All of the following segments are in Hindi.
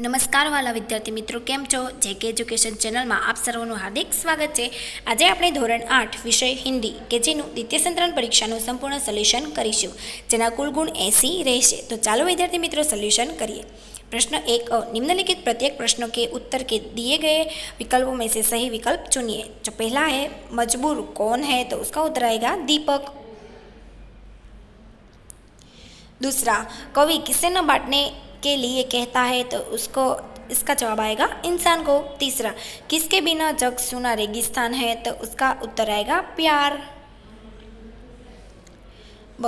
નમસ્કાર વાલા વિદ્યાર્થી મિત્રો, કેમ છો? જેકે એજ્યુકેશન ચેનલમાં આપ સર્વનું હાર્દિક સ્વાગત છે. આજે આપણે ધોરણ 8 વિષય હિન્દી કે જેનું દ્વિતીય સંતરણ પરીક્ષાનું સંપૂર્ણ સોલ્યુશન કરીશું, જેના કુલ ગુણ 80 રહેશે. તો ચાલો વિદ્યાર્થી મિત્રો સોલ્યુશન કરીએ. प्रश्न 1 निम्नलिखित प्रत्येक प्रश्नों के उत्तर के दिए गए विकल्पों में से सही विकल्प चुनिए. जो पहला है मजबूर कौन है, तो उसका उत्तर आएगा दीपक. दूसरा, कवि किसे न बांटने के लिए कहता है, तो उसको इसका जवाब आएगा इंसान को. तीसरा, किसके बिना जग सूना रेगिस्तान है, तो उसका उत्तर आएगा प्यार.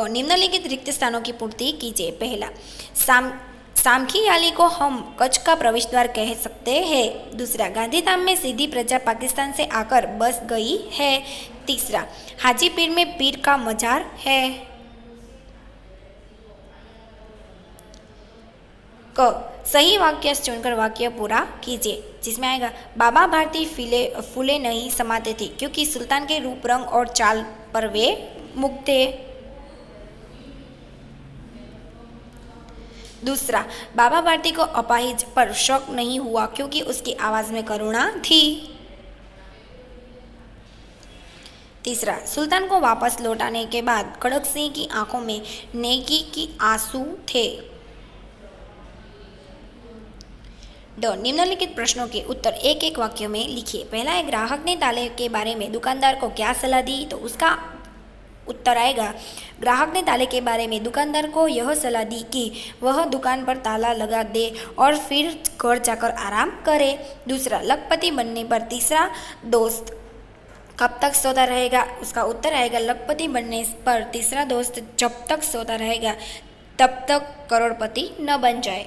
निम्नलिखित रिक्त स्थानों की पूर्ति कीजिए. पहला, सामखियाली को हम कच्छ का प्रवेश द्वार कह सकते हैं. दूसरा, गांधीधाम में सीधी प्रजा पाकिस्तान से आकर बस गई है. तीसरा, हाजीपीर में पीर का मजार है. क, सही वाक्य चुनकर वाक्य पूरा कीजिए, जिसमें आएगा बाबा भारती फूले नहीं समाते थे क्योंकि सुल्तान के रूप रंग और चाल पर वे मुग्ध थे. दूसरा, बाबा भारती को अपाहिज पर शक नहीं हुआ क्योंकि उसकी आवाज में करुणा थी. तीसरा, सुल्तान को वापस लौटाने के बाद खड़क सिंह की आंखों में नेकी की आंसू थे. निम्नलिखित प्रश्नों के उत्तर एक एक वाक्य में लिखिए. पहला है, ग्राहक ने ताले के बारे में दुकानदार को क्या सलाह दी, तो उसका उत्तर आएगा ग्राहक ने ताले के बारे में दुकानदार को यह सलाह दी कि वह दुकान पर ताला लगा दे और फिर घर जाकर आराम करे. दूसरा, लखपति बनने पर तीसरा दोस्त कब तक सोता रहेगा, उसका उत्तर आएगा लखपति बनने पर तीसरा दोस्त जब तक सोता रहेगा तब तक करोड़पति न बन जाए.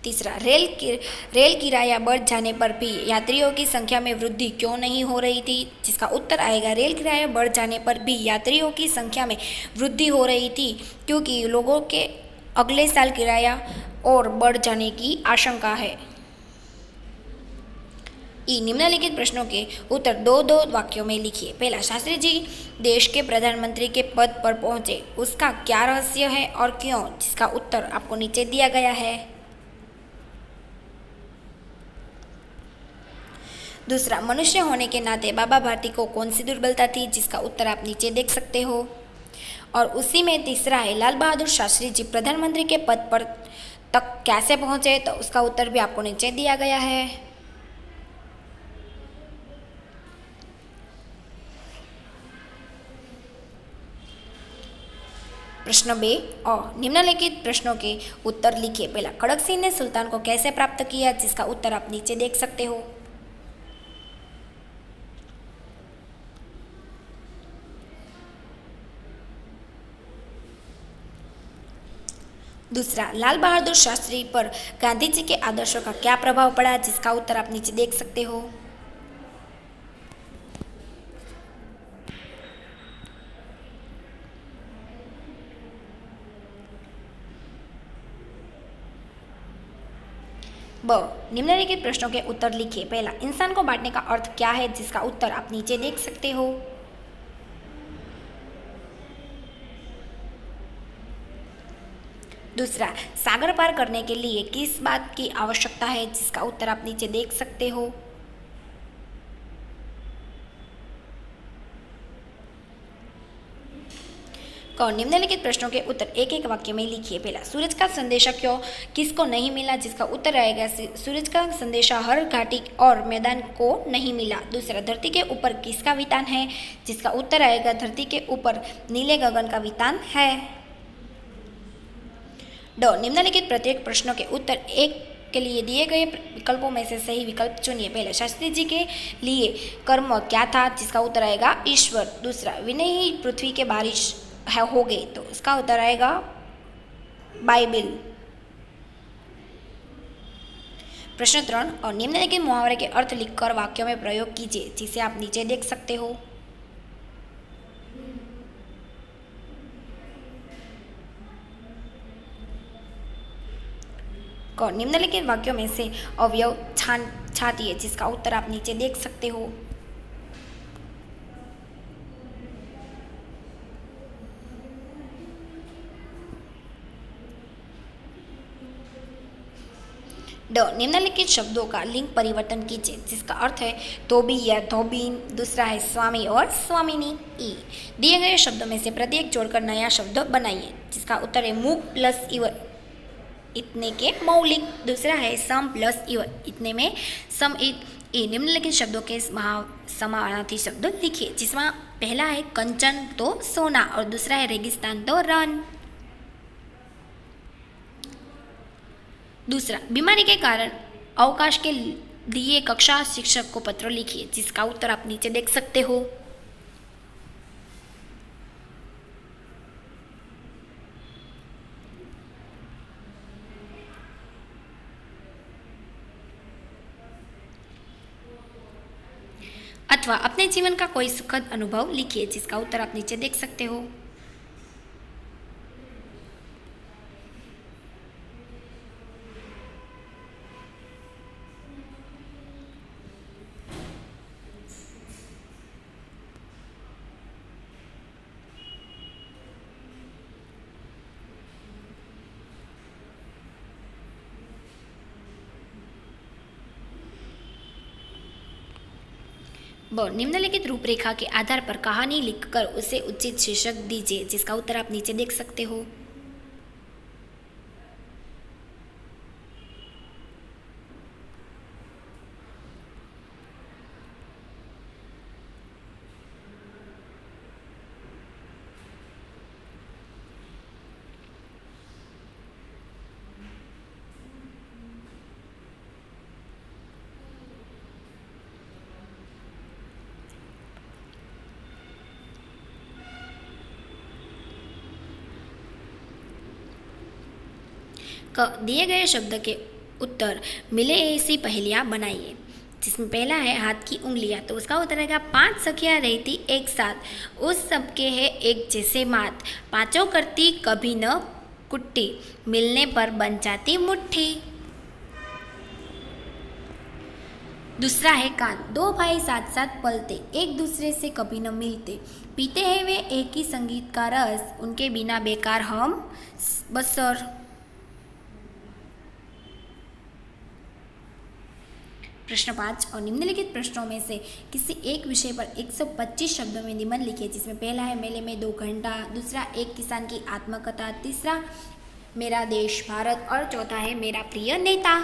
तीसरा, रेल किराया बढ़ जाने पर भी यात्रियों की संख्या में वृद्धि क्यों नहीं हो रही थी, जिसका उत्तर आएगा रेल किराया बढ़ जाने पर भी यात्रियों की संख्या में वृद्धि हो रही थी क्योंकि लोगों के अगले साल किराया और बढ़ जाने की आशंका है. निम्नलिखित प्रश्नों के उत्तर दो दो वाक्यों में लिखिए. पहला, शास्त्री जी देश के प्रधानमंत्री के पद पर पहुंचे, उसका क्या रहस्य है और क्यों, जिसका उत्तर आपको नीचे दिया गया है. दूसरा, मनुष्य होने के नाते बाबा भारती को कौन सी दुर्बलता थी, जिसका उत्तर आप नीचे देख सकते हो. और उसी में तीसरा है, लाल बहादुर शास्त्री जी प्रधानमंत्री के पद पर तक कैसे पहुंचे, तो उसका उत्तर भी आपको नीचे दिया गया है. प्रश्न 2 और निम्नलिखित प्रश्नों के उत्तर लिखिए. पहला, खड़क सिंह ने सुल्तान को कैसे प्राप्त किया, जिसका उत्तर आप नीचे देख सकते हो. दूसरा, लाल बहादुर शास्त्री पर गांधी जी के आदर्शों का क्या प्रभाव पड़ा, जिसका उत्तर आप नीचे देख सकते हो. निम्नलिखित प्रश्नों के उत्तर लिखिए. पहला, इंसान को बांटने का अर्थ क्या है, जिसका उत्तर आप नीचे देख सकते हो. दूसरा, सागर पार करने के लिए किस बात की आवश्यकता है, जिसका उत्तर आप नीचे देख सकते हो. निम्नलिखित प्रश्नों के उत्तर एक एक वाक्य में लिखिए. पहला, सूरज का संदेशा क्यों किसको नहीं मिला, जिसका उत्तर आएगा सूरज का संदेशा हर घाटी और मैदान को नहीं मिला. दूसरा, धरती के ऊपर किसका वितान है, जिसका उत्तर आएगा धरती के ऊपर नीले गगन का वितान है. निम्नलिखित प्रत्येक प्रश्नों के उत्तर एक के लिए दिए गए विकल्पों में से सही विकल्प चुनिए. पहले, शास्त्री जी के लिए कर्म क्या था, जिसका उत्तर आएगा ईश्वर. दूसरा, विनय ही पृथ्वी के बारिश हो गई, तो इसका उत्तर आएगा बाइबिल. प्रश्न 3 और निम्नलिखित मुहावरे के अर्थ लिखकर वाक्यों में प्रयोग कीजिए, जिसे आप नीचे देख सकते हो. निम्नलिखित वाक्यों में से अवयव छाटिए, जिसका उत्तर आप नीचे देख सकते हो. निम्नलिखित शब्दों का लिंग परिवर्तन कीजिए जिसका अर्थ है धोबी या धोबीन, दूसरा है स्वामी और स्वामिनी। ई, दिए गए शब्दों में से प्रत्येक जोड़कर नया शब्द बनाइए जिसका उत्तर है मुख प्लस इवर इतने के मौलिक। दूसरा है सम प्लस इवर इतने में सम ई, निम्नलिखित शब्दों के समानार्थी शब्द लिखिए जिसमें पहला है कंचन तो सोना और दूसरा है रेगिस्तान तो रन। दूसरा, बीमारी के कारण अवकाश के लिए कक्षा शिक्षक को पत्र लिखिए जिसका उत्तर आप नीचे देख सकते हो। अथवा अपने जीवन का कोई सुखद अनुभव लिखिए जिसका उत्तर आप नीचे देख सकते हो। निम्नलिखित रूपरेखा के आधार पर कहानी लिखकर उसे उचित शीर्षक दीजिए जिसका उत्तर आप नीचे देख सकते हो। दिए गए शब्द के उत्तर मिले ऐसी पहेलियाँ बनाइए जिसमें पहला है हाथ की उंगलियाँ तो उसका उत्तर रहेगा 5 सखियाँ रहती एक साथ उस सबके है एक जैसे मात पांचों करती कभी न कुट्टी मिलने पर बन जाती मुट्ठी। दूसरा है कान, 2 भाई साथ साथ पलते एक दूसरे से कभी न मिलते पीते हैं वे एक ही संगीत का रस उनके बिना बेकार हम बसर। प्रश्न 5 और निम्नलिखित प्रश्नों में से किसी एक विषय पर 125 शब्दों में निबंध लिखिए जिसमें पहला है मेले में 2 घंटा, दूसरा एक किसान की आत्मकथा, तीसरा मेरा देश भारत और चौथा है मेरा प्रिय नेता।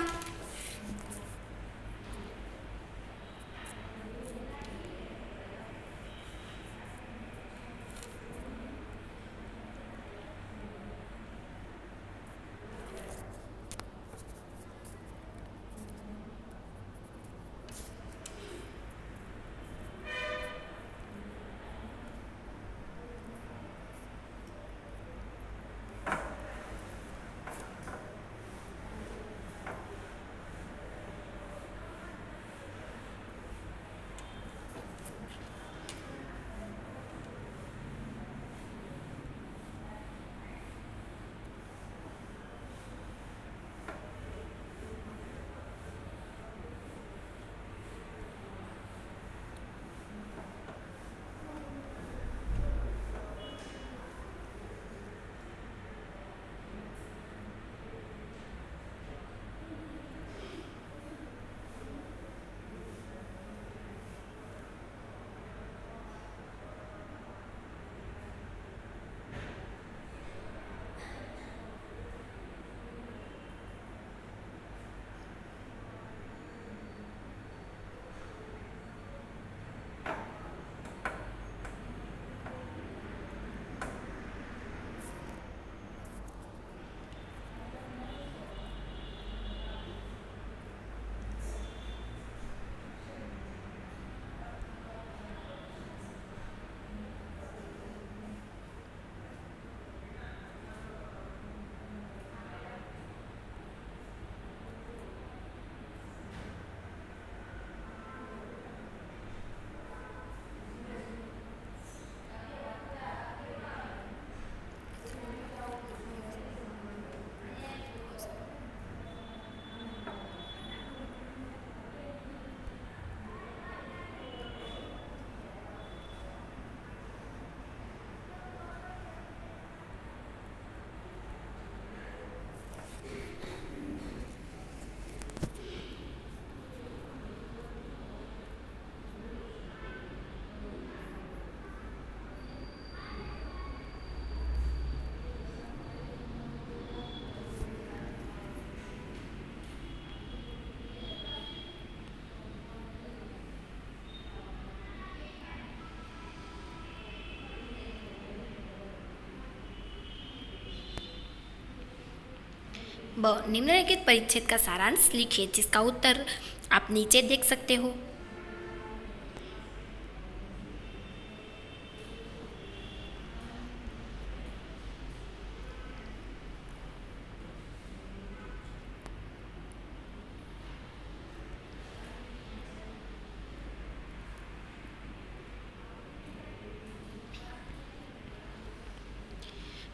ब निम्नलिखित परिच्छेद का सारांश लिखिए जिसका उत्तर आप नीचे देख सकते हो।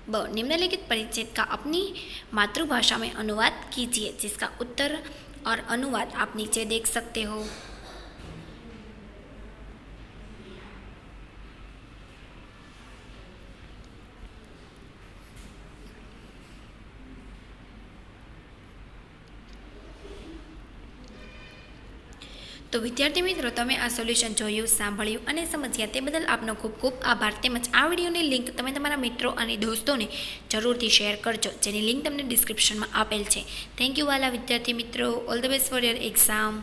ब निम्नलिखित परिच्छेद का अपनी मातृभाषा में अनुवाद कीजिए जिसका उत्तर और अनुवाद आप नीचे देख सकते हो। તો વિદ્યાર્થી મિત્રો, તમે આ સોલ્યુશન જોયું, સાંભળ્યું અને સમજ્યા તે બદલ આપનો ખૂબ ખૂબ આભાર. તેમજ આ વિડીયોની લિંક તમે તમારા મિત્રો અને દોસ્તોને જરૂરથી શેર કરજો, જેની લિંક તમને ડિસ્ક્રિપ્શનમાં આપેલ છે. થેન્ક યુ વાલા વિદ્યાર્થી મિત્રો. All the best for your exam.